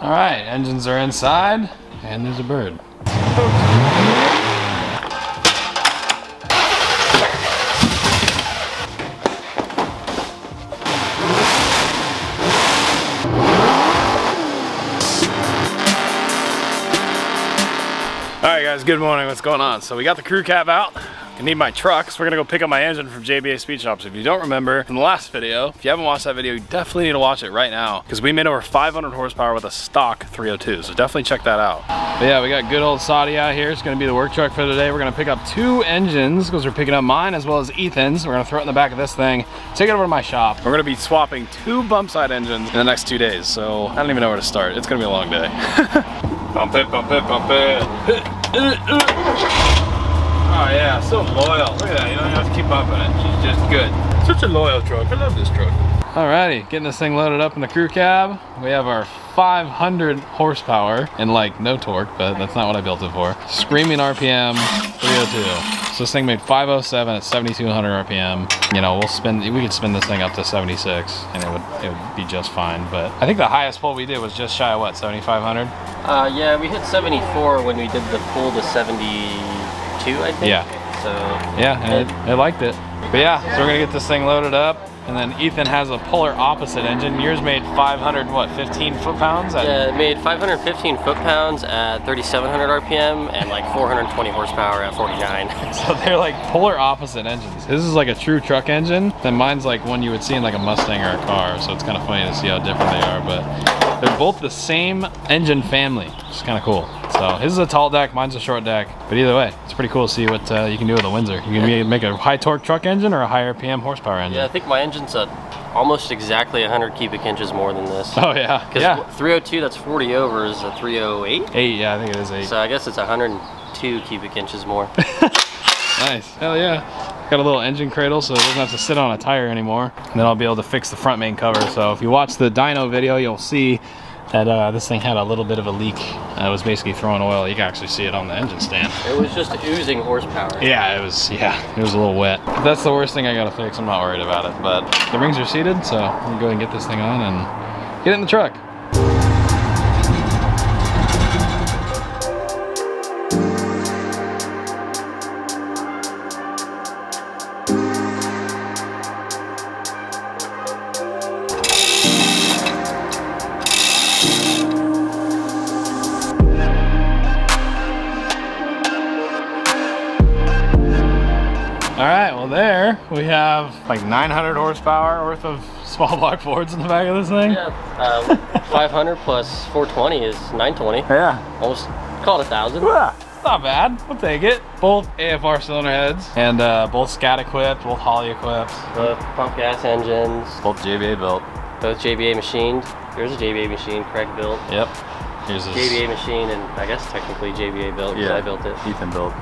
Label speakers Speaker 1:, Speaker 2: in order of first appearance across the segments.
Speaker 1: All right, engines are inside, and there's a bird. All right guys, good morning, what's going on? So we got the crew cab out. I need my truck, so we're gonna go pick up my engine from JBA Speed Shops. If you don't remember from the last video, if you haven't watched that video, you definitely need to watch it right now because we made over 500 horsepower with a stock 302, so definitely check that out. But yeah, we got good old Saudi out here. It's gonna be the work truck for today. We're gonna pick up 2 engines because we're picking up mine as well as Ethan's. We're gonna throw it in the back of this thing, take it over to my shop. We're gonna be swapping 2 bump side engines in the next 2 days, so I don't even know where to start. It's gonna be a long day. Bump it, bump it, bump it. Oh yeah, so loyal. Look at that, you don't have to keep bumping it. She's just good. Such a loyal truck, I love this truck. Alrighty, getting this thing loaded up in the crew cab. We have our 500 horsepower and like no torque, but that's not what I built it for. Screaming RPM 302. So this thing made 507 at 7,200 RPM. You know, we could spin this thing up to 76 and it would be just fine. But I think the highest pull we did was just shy of what, 7,500?
Speaker 2: Yeah, we hit 74 when we did the pull to 72, I think. Yeah. So
Speaker 1: yeah, and it liked it. But yeah, so we're gonna get this thing loaded up. And then Ethan has a polar opposite engine. Yours made 515 foot-pounds?
Speaker 2: Yeah, it made 515 foot-pounds at 3,700 RPM and like 420 horsepower at 49.
Speaker 1: So they're like polar opposite engines. His is like a true truck engine, then mine's like one you would see in like a Mustang or a car. So it's kind of funny to see how different they are, but they're both the same engine family, which is kind of cool. So his is a tall deck, mine's a short deck, but either way, it's pretty cool to see what you can do with a Windsor. You can make a high torque truck engine or a high RPM horsepower engine.
Speaker 2: Yeah, I think my engine's almost exactly 100 cubic inches more than this.
Speaker 1: Oh yeah,
Speaker 2: because 302, that's 40 over, is a 308?
Speaker 1: 8, yeah, I think it is 8.
Speaker 2: So I guess it's 102 cubic inches more.
Speaker 1: Nice, hell yeah. Got a little engine cradle so it doesn't have to sit on a tire anymore. And then I'll be able to fix the front main cover. So if you watch the dyno video, you'll see that this thing had a little bit of a leak. It was basically throwing oil. You can actually see it on the engine stand.
Speaker 2: It was just oozing horsepower.
Speaker 1: Yeah, it was a little wet. But that's the worst thing I gotta fix. I'm not worried about it. But the rings are seated, so I'm gonna go ahead and get this thing on and get it in the truck. All right, well there we have like 900 horsepower worth of small block Fords in the back of this thing.
Speaker 2: Yeah, 500 plus 420 is 920.
Speaker 1: Yeah.
Speaker 2: Almost call it 1,000.
Speaker 1: Yeah, not bad, we'll take it. Both AFR cylinder heads and both SCAT equipped, both Holley equipped.
Speaker 2: Both pump gas engines.
Speaker 1: Both JBA built. Both
Speaker 2: JBA machined. There's a JBA machine, Craig built.
Speaker 1: Yep. Here's his
Speaker 2: JBA machine, and I guess technically JBA built because I built it.
Speaker 1: Ethan built.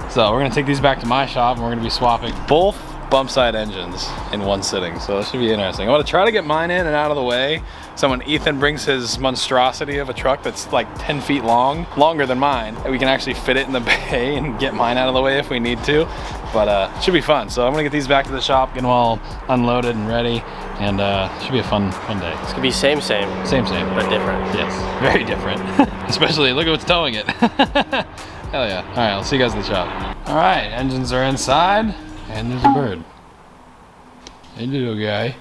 Speaker 1: So we're gonna take these back to my shop and we're gonna be swapping both bump side engines in one sitting. So this should be interesting. I wanna try to get mine in and out of the way. So when Ethan brings his monstrosity of a truck that's like 10 feet long, longer than mine, we can actually fit it in the bay and get mine out of the way if we need to. But it should be fun. So I'm gonna get these back to the shop, get them all unloaded and ready. And it should be a fun day.
Speaker 2: It's gonna be same.
Speaker 1: Same,
Speaker 2: but different.
Speaker 1: Yes, very different. Especially, look at what's towing it. Hell yeah. All right, I'll see you guys in the shop. All right, engines are inside, and there's a bird. Hey, little guy.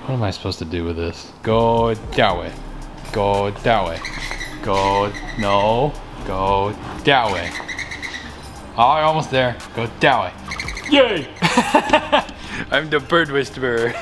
Speaker 1: What am I supposed to do with this? Go that way. Go that way. Go, no, go that way. Oh, almost there. Go that way. Yay! I'm the bird whisperer.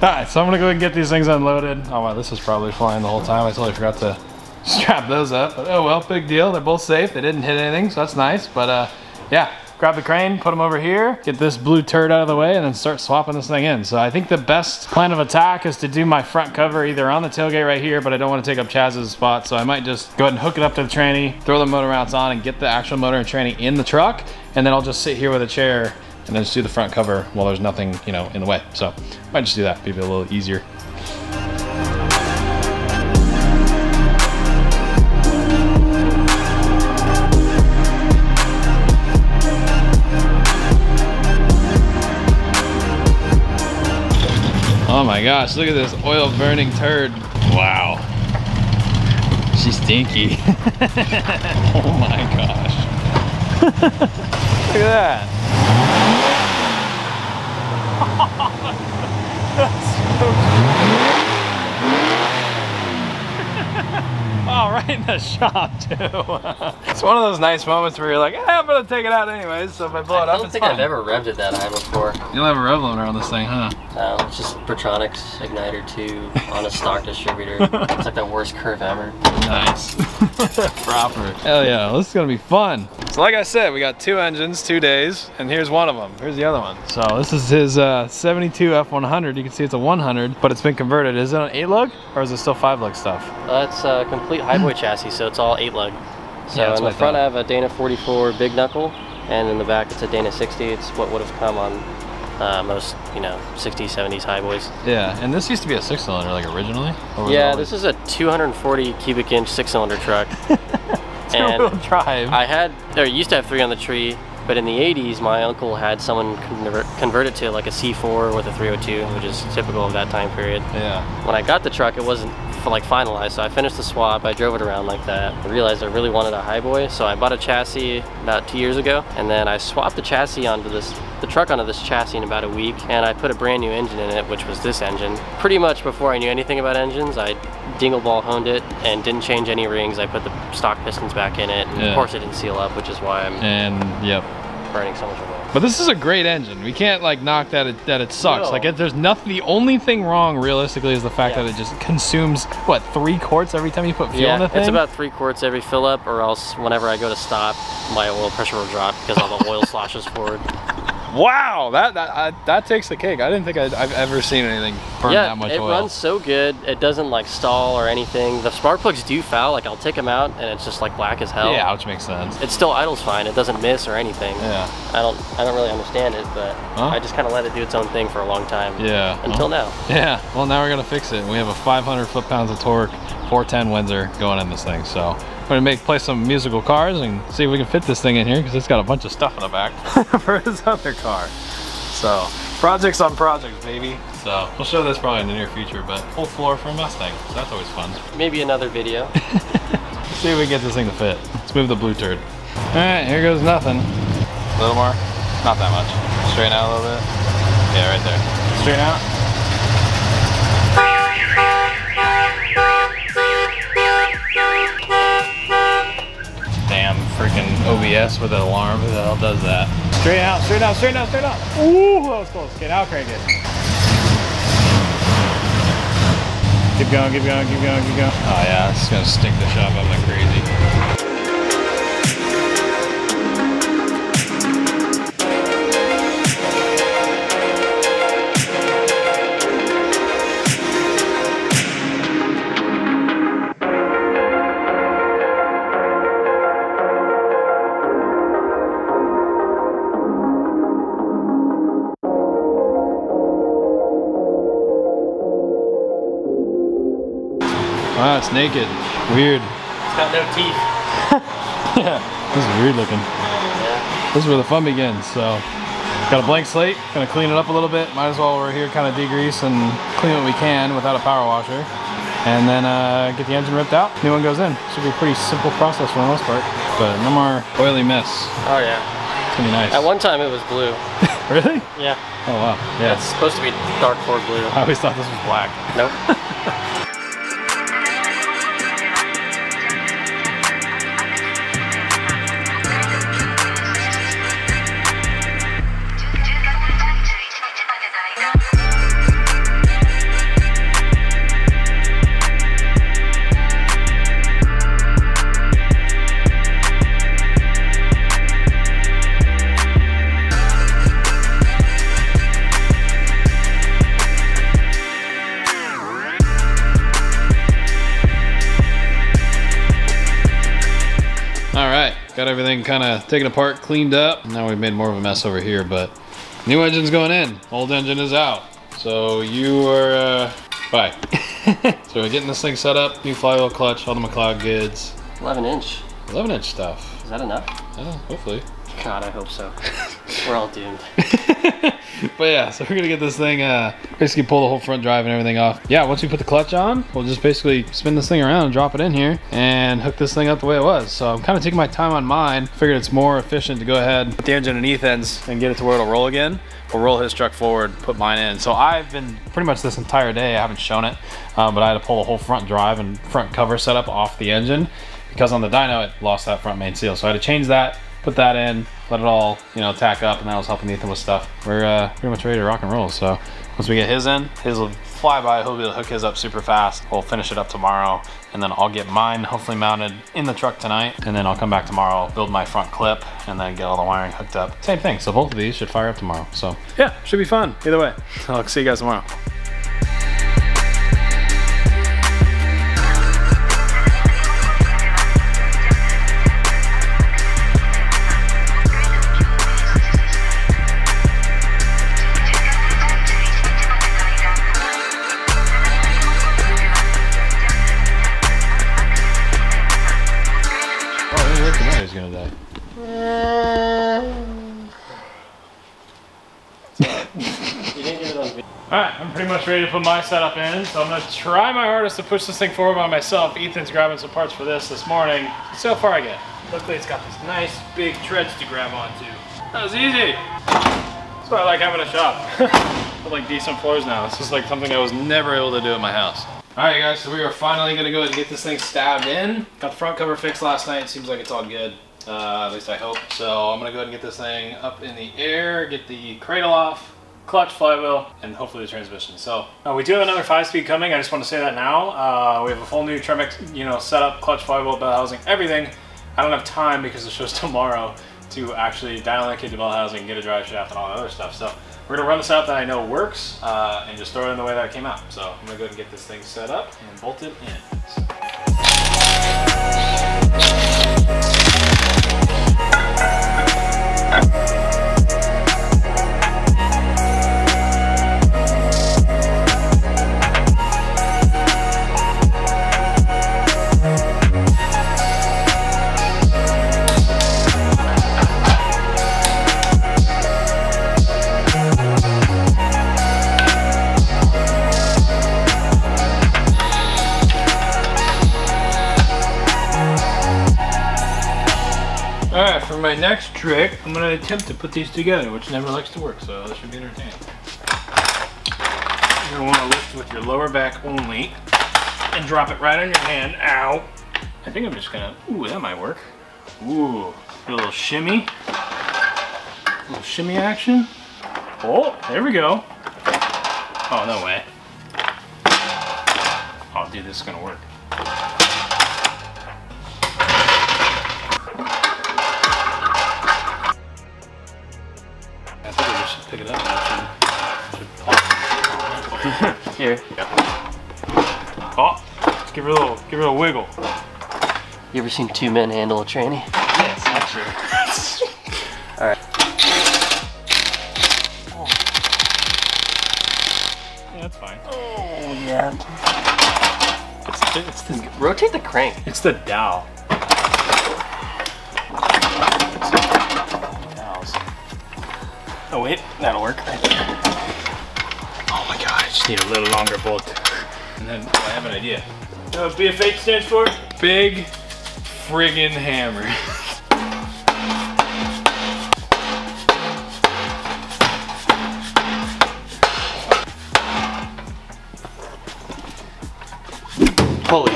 Speaker 1: Alright, so I'm gonna go ahead and get these things unloaded. Oh wow, this was probably flying the whole time. I totally forgot to strap those up. But oh well, big deal. They're both safe. They didn't hit anything, so that's nice. But yeah, grab the crane, put them over here, get this blue turd out of the way, and then start swapping this thing in. So I think the best plan of attack is to do my front cover either on the tailgate right here, but I don't want to take up Chaz's spot. So I might just go ahead and hook it up to the tranny, throw the motor mounts on, and get the actual motor and tranny in the truck. And then I'll just sit here with a chair and then just do the front cover while there's nothing, you know, in the way. So might just do that, maybe a little easier. Oh my gosh, look at this oil burning turd. Wow. She's stinky. Oh my gosh. Look at that. That's so oh, right in the shop too. It's one of those nice moments where you're like, I'm gonna take it out anyways, so if I blow it up,
Speaker 2: I don't think I've ever revved it that high before.
Speaker 1: You'll have a rev limiter on this thing, huh?
Speaker 2: No, it's just Pertronics igniter 2 on a stock distributor. It's like the worst curve ever.
Speaker 1: Nice. Proper. Hell yeah, this is gonna be fun. So like I said, we got 2 engines, 2 days, and here's one of them. Here's the other one. So this is his 72 F100. You can see it's a 100, but it's been converted. Is it an 8-lug or is it still 5-lug stuff?
Speaker 2: It's a complete highboy chassis, so it's all 8-lug. So
Speaker 1: yeah,
Speaker 2: in the front I have a Dana 44 big knuckle, and in the back it's a Dana 60. It's what would have come on most, you know, 60s, 70s highboys.
Speaker 1: Yeah, and this used to be a 6-cylinder like originally?
Speaker 2: Yeah, this is a 240 cubic inch 6-cylinder truck. And
Speaker 1: two-wheel drive.
Speaker 2: There used to have 3 on the tree, but in the 80s my uncle had someone convert it to like a C4 with a 302, which is typical of that time period.
Speaker 1: Yeah.
Speaker 2: When I got the truck, it wasn't like finalized, so I finished the swap. I drove it around like that. I realized I really wanted a highboy, so I bought a chassis about 2 years ago, and then I swapped the chassis onto the truck onto this chassis in about a week, and I put a brand new engine in it, which was this engine. Pretty much before I knew anything about engines, I dingle ball honed it and didn't change any rings. I put the stock pistons back in it, and of course it didn't seal up, which is why I'm burning so much oil.
Speaker 1: But this is a great engine. We can't like knock that it sucks.
Speaker 2: No.
Speaker 1: Like there's nothing. The only thing wrong realistically is the fact that it just consumes what, 3 quarts every time you put fuel in the thing.
Speaker 2: It's about 3 quarts every fill up, or else whenever I go to stop, my oil pressure will drop because all the oil sloshes forward.
Speaker 1: Wow, that takes the cake. I didn't think I've ever seen anything burn that much oil.
Speaker 2: It runs so good. It doesn't like stall or anything. The spark plugs do foul. Like I'll take them out and it's just like black as hell.
Speaker 1: Yeah, which makes sense.
Speaker 2: It still idles fine. It doesn't miss or anything.
Speaker 1: Yeah.
Speaker 2: I don't really understand it, but I just kind of let it do its own thing for a long time. Yeah. Until now. Yeah.
Speaker 1: Well, now we're gonna fix it. We have a 500 foot-pounds of torque, 410 Windsor going in this thing. So we're gonna play some musical cars and see if we can fit this thing in here, because it's got a bunch of stuff in the back for his other car. So projects on projects, baby. So we'll show this probably in the near future, but full floor for a Mustang, so that's always fun.
Speaker 2: Maybe another video.
Speaker 1: See if we can get this thing to fit. Let's move the blue turd. All right, here goes nothing. A little more, not that much. Straighten out a little bit. Yeah, right there. Straighten out. Damn freaking OBS with an alarm. Who the hell does that? Straighten out, straighten out, straighten out, straighten out. Ooh, that was close. Okay, now crank it. Keep going, keep going, keep going, keep going. Oh yeah, it's gonna stink the shop up like crazy. Wow, it's naked. Weird.
Speaker 2: It's got no teeth.
Speaker 1: Yeah, this is weird looking.
Speaker 2: Yeah.
Speaker 1: This is where the fun begins. So, got a blank slate. Gonna clean it up a little bit. Might as well, we're here, kind of degrease and clean what we can without a power washer. And then get the engine ripped out. New one goes in. Should be a pretty simple process for the most part. But no more oily mess.
Speaker 2: Oh yeah.
Speaker 1: It's gonna be nice.
Speaker 2: At one time it was blue.
Speaker 1: Really?
Speaker 2: Yeah.
Speaker 1: Oh wow. Yeah.
Speaker 2: It's supposed to be dark Ford blue.
Speaker 1: I always thought this was black.
Speaker 2: Nope.
Speaker 1: Got everything kind of taken apart, cleaned up. Now we've made more of a mess over here, but new engine's going in. Old engine is out. So you are, bye. So we're getting this thing set up. New flywheel clutch, all the McLeod goods.
Speaker 2: 11 inch.
Speaker 1: 11 inch stuff.
Speaker 2: Is that enough?
Speaker 1: Yeah, hopefully.
Speaker 2: God, I hope so. We're all doomed.
Speaker 1: But yeah, so we're gonna get this thing, basically pull the whole front drive and everything off. Yeah, once we put the clutch on, we'll just basically spin this thing around and drop it in here and hook this thing up the way it was. So I'm kind of taking my time on mine. Figured it's more efficient to go ahead, put the engine underneath ends and get it to where it'll roll again. We'll roll his truck forward, put mine in. So I've been pretty much this entire day, I haven't shown it, but I had to pull the whole front drive and front cover setup off the engine because on the dyno it lost that front main seal. So I had to change that, put that in, let it all, you know, tack up, and that was helping Ethan with stuff. We're pretty much ready to rock and roll. So once we get his in, his will fly by. He'll be able to hook his up super fast. We'll finish it up tomorrow, and then I'll get mine hopefully mounted in the truck tonight, and then I'll come back tomorrow, build my front clip, and then get all the wiring hooked up. Same thing. So both of these should fire up tomorrow. So yeah, should be fun either way. I'll see you guys tomorrow. Gonna die. Alright, I'm pretty much ready to put my setup in, so I'm gonna try my hardest to push this thing forward by myself. Ethan's grabbing some parts for this morning. So far I get. Luckily it's got these nice big treads to grab onto. That was easy. That's why I like having a shop. With like decent floors now. This is like something I was never able to do at my house. Alright guys, so we are finally gonna go ahead and get this thing stabbed in. Got the front cover fixed last night. It seems like it's all good. At least I hope. So I'm gonna go ahead and get this thing up in the air, get the cradle off, clutch, flywheel, and hopefully the transmission. So we do have another 5-speed coming. I just want to say that now. We have a full new Tremex, you know, setup, clutch, flywheel, bell housing, everything. I don't have time because the show's tomorrow to actually dial in the bell housing, get a drive shaft, and all that other stuff. So we're gonna run this out that I know works and just throw it in the way that it came out. So I'm gonna go ahead and get this thing set up and bolt it in. So. Alright, for my next trick, I'm going to attempt to put these together, which never likes to work, so this should be entertaining. You're going to want to lift with your lower back only and drop it right on your hand. Ow! I think I'm just going to, ooh, that might work. Ooh, a little shimmy. A little shimmy action. Oh, there we go. Oh, no way. Oh, dude, this is going to work. Pick it up and it should pop.
Speaker 2: Here.
Speaker 1: Yeah. Oh, let's give her a little wiggle.
Speaker 2: You ever seen two men handle a tranny?
Speaker 1: Yes, actually.
Speaker 2: All right.
Speaker 1: Oh. Yeah, that's fine.
Speaker 2: Oh yeah.
Speaker 1: It's the,
Speaker 2: rotate the crank.
Speaker 1: It's the dowel. Oh wait, that'll work. Oh my god, I just need a little longer bolt. And then I have an idea. You know what BF8 stands for? Big friggin' hammer.
Speaker 2: Holy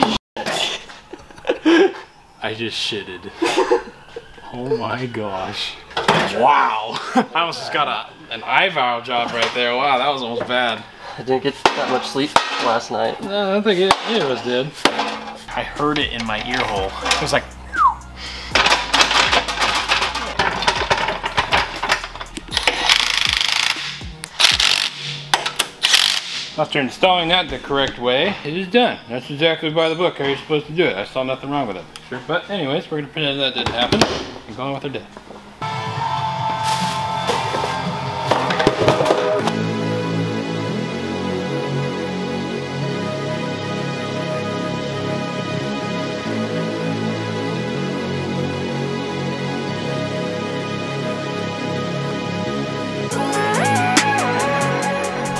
Speaker 2: shit.
Speaker 1: I just shitted. Oh my gosh. Wow. I almost just got an eyebrow job right there. Wow, that was almost bad.
Speaker 2: I didn't get that much sleep last night.
Speaker 1: No, I don't think any of us did. I heard it in my ear hole. It was like... After installing that the correct way, it is done. That's exactly by the book how you're supposed to do it. I saw nothing wrong with it. Sure. But anyways, we're going to pretend that didn't happen and go on with our day.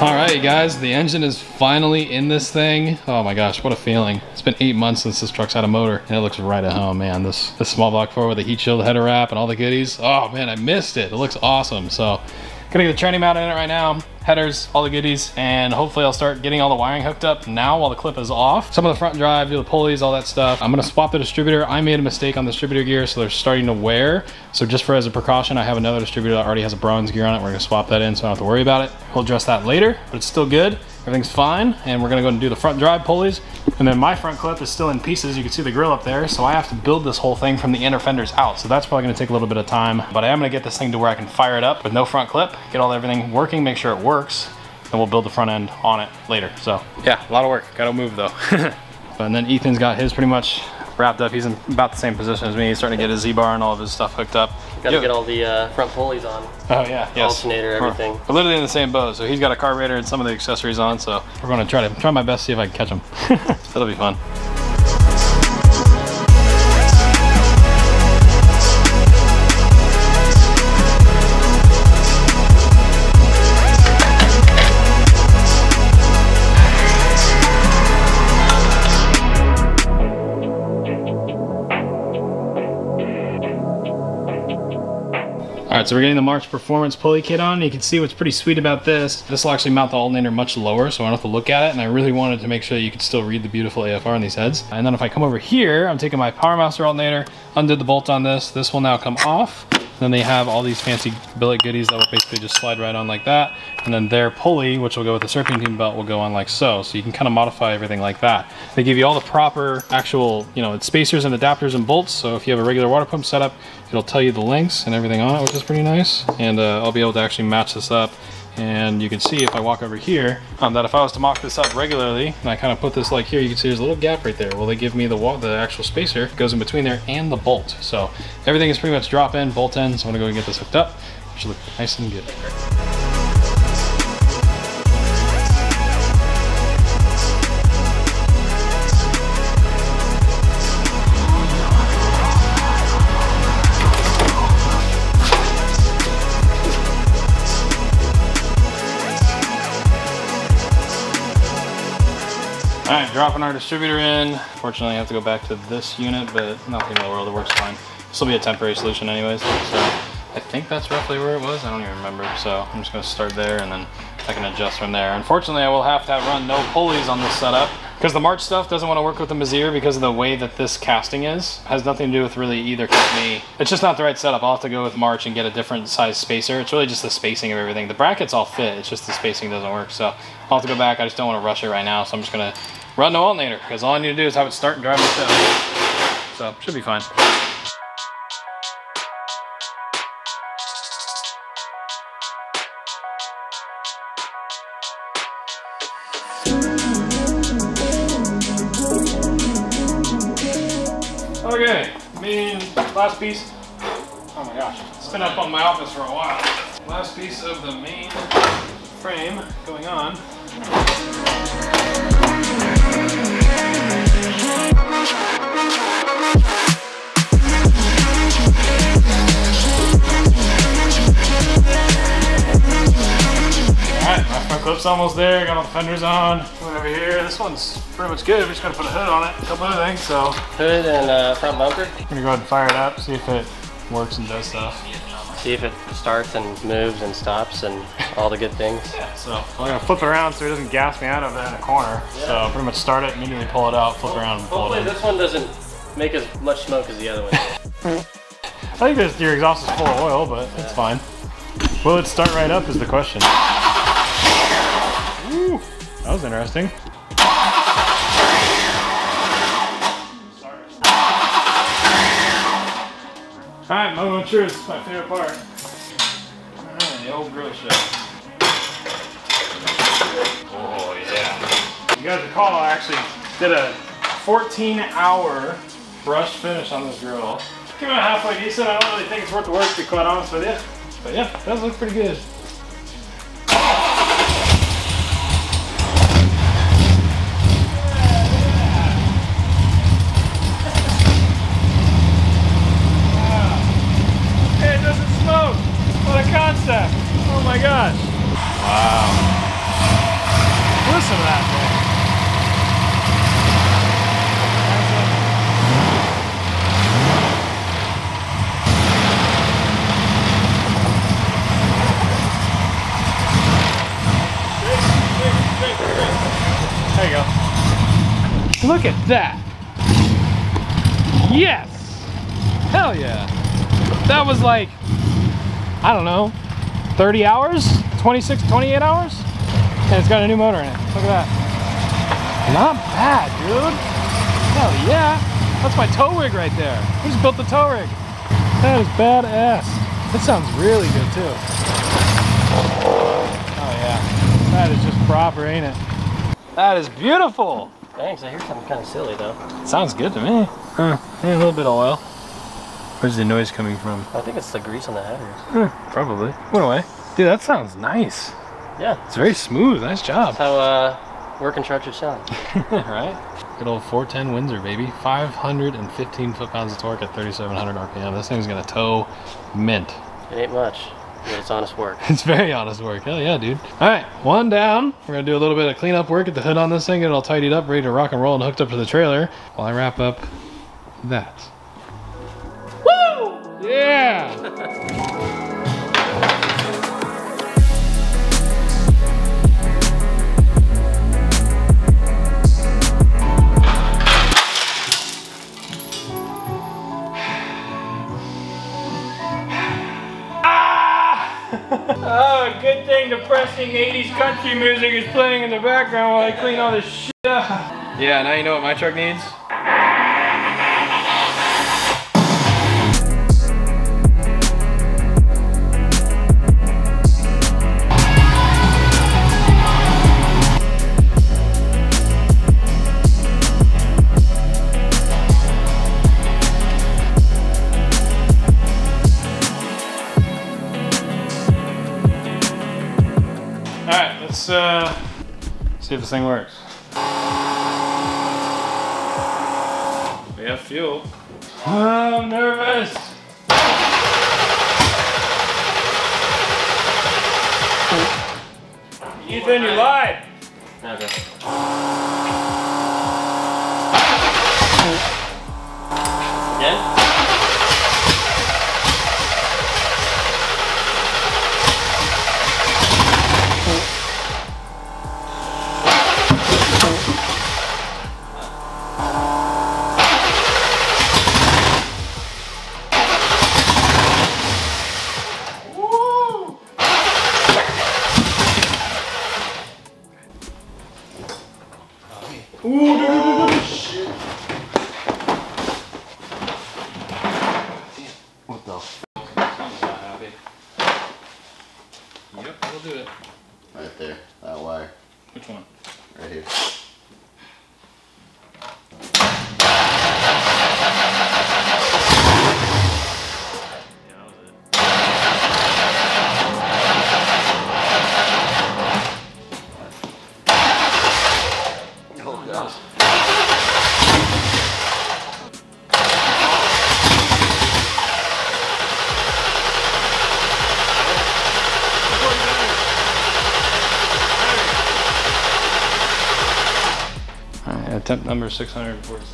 Speaker 1: All right, you guys, the engine is finally in this thing. Oh my gosh, what a feeling. It's been 8 months since this truck's had a motor, and it looks right at home, man. This small block 4 with the heat shield header wrap and all the goodies. Oh man, I missed it. It looks awesome. So, gonna get the tranny mount in it right now. Headers, all the goodies, and hopefully I'll start getting all the wiring hooked up now while the clip is off. Some of the front drive, do the pulleys, all that stuff. I'm gonna swap the distributor. I made a mistake on the distributor gear, so they're starting to wear. So just as a precaution, I have another distributor that already has a bronze gear on it. We're gonna swap that in so I don't have to worry about it. We'll address that later, but it's still good. Everything's fine, and we're gonna go and do the front drive pulleys. And then my front clip is still in pieces. You can see the grill up there, so I have to build this whole thing from the inner fenders out. So that's probably gonna take a little bit of time, but I am gonna get this thing to where I can fire it up with no front clip, get everything working, make sure it works, and we'll build the front end on it later. So yeah, a lot of work, gotta move though. And then Ethan's got his pretty much wrapped up. He's in about the same position as me. He's starting to get his Z-bar and all of his stuff hooked up.
Speaker 2: Gotta get all the front pulleys on.
Speaker 1: Oh yeah, yes.
Speaker 2: Alternator, everything.
Speaker 1: We're literally in the same boat. So he's got a carburetor and some of the accessories on. So we're gonna try my best to see if I can catch him. That'll be fun. Alright, so we're getting the March Performance pulley kit on. You can see what's pretty sweet about this. This will actually mount the alternator much lower, so I don't have to look at it, and I really wanted to make sure that you could still read the beautiful AFR on these heads. And then if I come over here, I'm taking my Power Master alternator, undid the bolt on this. This will now come off. Then they have all these fancy billet goodies that will basically just slide right on like that. And then their pulley, which will go with the serpentine belt, will go on like so. So you can kind of modify everything like that. They give you all the proper actual, it's spacers and adapters and bolts. So if you have a regular water pump setup, it'll tell you the lengths and everything on it, which is pretty nice. And I'll be able to actually match this up. And you can see if I walk over here, that if I was to mock this up regularly, and I kind of put this like here, you can see there's a little gap right there. Well, they give me the actual spacer, goes in between there, and the bolt. So everything is pretty much drop in, bolt in. So I'm gonna go and get this hooked up. It should look nice and good. Alright, dropping our distributor in. Fortunately, I have to go back to this unit, but nothing in the world, it works fine. This will be a temporary solution anyways, so I think that's roughly where it was. I don't even remember, so I'm just going to start there and then I can adjust from there. Unfortunately, I will have to run no pulleys on this setup because the March stuff doesn't want to work with the Meziere because of the way that this casting is. It has nothing to do with really either company. It's just not the right setup. I'll have to go with March and get a different size spacer. It's really just the spacing of everything. The brackets all fit, it's just the spacing doesn't work. So I'll have to go back. I just don't want to rush it right now, so I'm just going to run no alternator because all I need to do is have it start and drive myself. So should be fine. Okay, last piece. Oh my gosh, it's been up on my office for a while. Last piece of the main frame going on. Alright, my front clip's almost there, got all the fenders on. Coming over here, this one's pretty much good. We just gotta put a hood on it, a couple other things, so.
Speaker 2: Hood and front bumper.
Speaker 1: I'm gonna go ahead and fire it up, see if it works and does stuff.
Speaker 2: See if it starts and moves and stops and all the good things.
Speaker 1: Yeah, so I'm gonna flip it around so it doesn't gas me out of it in a corner. Yeah. So pretty much start it, immediately pull it out, flip around and pull it in.
Speaker 2: Hopefully this one doesn't make as much smoke as the other one.
Speaker 1: I think your exhaust is full of oil, but it's fine. Will it start right up is the question. Ooh, that was interesting. Alright, moment of truth, my favorite part. Alright, the old grill shot. Oh yeah. You guys recall I actually did a 14-hour brushed finish on this grill. Came out halfway decent. I don't really think it's worth the work, to be quite honest with you. But yeah, it does look pretty good. Hey, it doesn't smoke. What a concept. Oh my gosh. Wow. There you go. Look at that. Yes. Hell yeah. That was like, I don't know, 30 hours? 26, 28 hours? And it's got a new motor in it. Look at that. Not bad, dude. Hell yeah. That's my tow rig right there. Who just built the tow rig? That is badass. That sounds really good too. Oh yeah. That is just proper, ain't it? That is beautiful.
Speaker 2: Thanks, I hear something kind of silly though.
Speaker 1: Sounds good to me. Huh. Yeah, a little bit of oil. Where's the noise coming from?
Speaker 2: I think it's the grease on the headers.
Speaker 1: Probably. Went away. Dude, that sounds nice.
Speaker 2: Yeah.
Speaker 1: It's very smooth. Nice job.
Speaker 2: That's how working trucks sound.
Speaker 1: Right? Good old 410 Windsor, baby. 515 foot-pounds of torque at 3,700 RPM. This thing's gonna tow mint.
Speaker 2: It ain't much, but it's honest work.
Speaker 1: It's very honest work. Hell yeah, dude. All right, one down. We're gonna do a little bit of cleanup work at the hood on this thing, get it all tidied up, ready to rock and roll and hooked up to the trailer while I wrap up that. Woo! Yeah! Oh, good thing depressing 80s country music is playing in the background while I clean all this shit up. Yeah, now you know what my truck needs? Alright, let's see if this thing works. We have fuel. Oh, I'm nervous. Ethan, you lied.
Speaker 2: Okay. Again?
Speaker 1: Ooh, dude, shit. What the f? I'm not happy. Yep, we'll do it.
Speaker 3: Right there, that wire.
Speaker 1: Which one?
Speaker 3: Right here.
Speaker 1: Attempt number 647.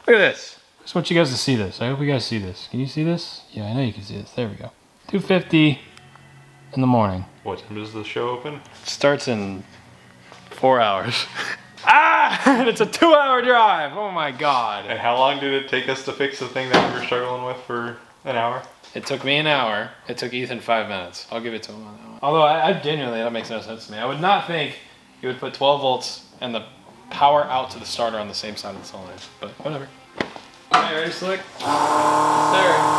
Speaker 1: Look at this. I just want you guys to see this. I hope you guys see this. Can you see this? Yeah, I know you can see this. There we go. 2:50 in the morning.
Speaker 4: What time does the show open?
Speaker 1: It starts in 4 hours. Ah! It's a 2-hour drive. Oh my god.
Speaker 4: And how long did it take us to fix the thing that we were struggling with for an hour?
Speaker 1: It took me an hour. It took Ethan 5 minutes. I'll give it to him on that one. Although I genuinely, that makes no sense to me. I would not think you would put 12 volts and the power out to the starter on the same side of the solenoid, but whatever. All right, ready, Slick? Yes, sir.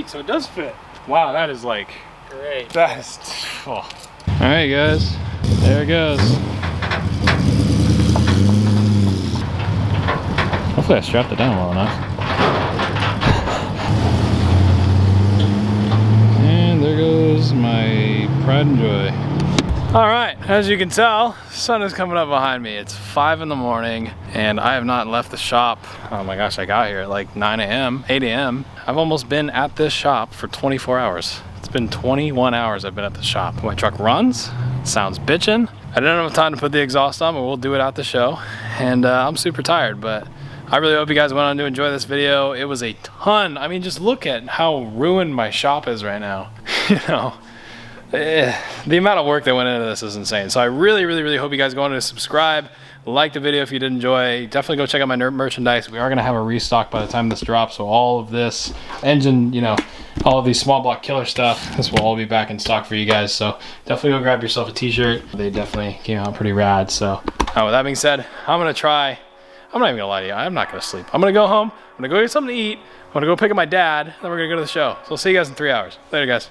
Speaker 1: So it does fit. Wow, that is like
Speaker 2: Great.
Speaker 1: That is. Oh. All right, guys. There it goes. Hopefully, I strapped it down well enough. And there goes my pride and joy. All right, as you can tell, the sun is coming up behind me. It's 5 in the morning and I have not left the shop. Oh my gosh, I got here at like 9 a.m., 8 a.m. I've almost been at this shop for 24 hours. It's been 21 hours I've been at the shop. My truck runs, sounds bitchin'. I didn't have time to put the exhaust on, but we'll do it at the show. And I'm super tired, but I really hope you guys went on to enjoy this video. It was a ton. I mean, just look at how ruined my shop is right now. You know, the amount of work that went into this is insane. So I really hope you guys go on to subscribe, like the video if you did enjoy. Definitely go check out my merchandise. We are gonna have a restock by the time this drops. So all of this engine, you know, all of these small block killer stuff, this will all be back in stock for you guys. So definitely go grab yourself a t-shirt. They definitely came out pretty rad. So with that being said, I'm not even gonna lie to you, I'm not gonna sleep. I'm gonna go home, I'm gonna go get something to eat, I'm gonna go pick up my dad, then we're gonna go to the show. So we'll see you guys in 3 hours. Later, guys.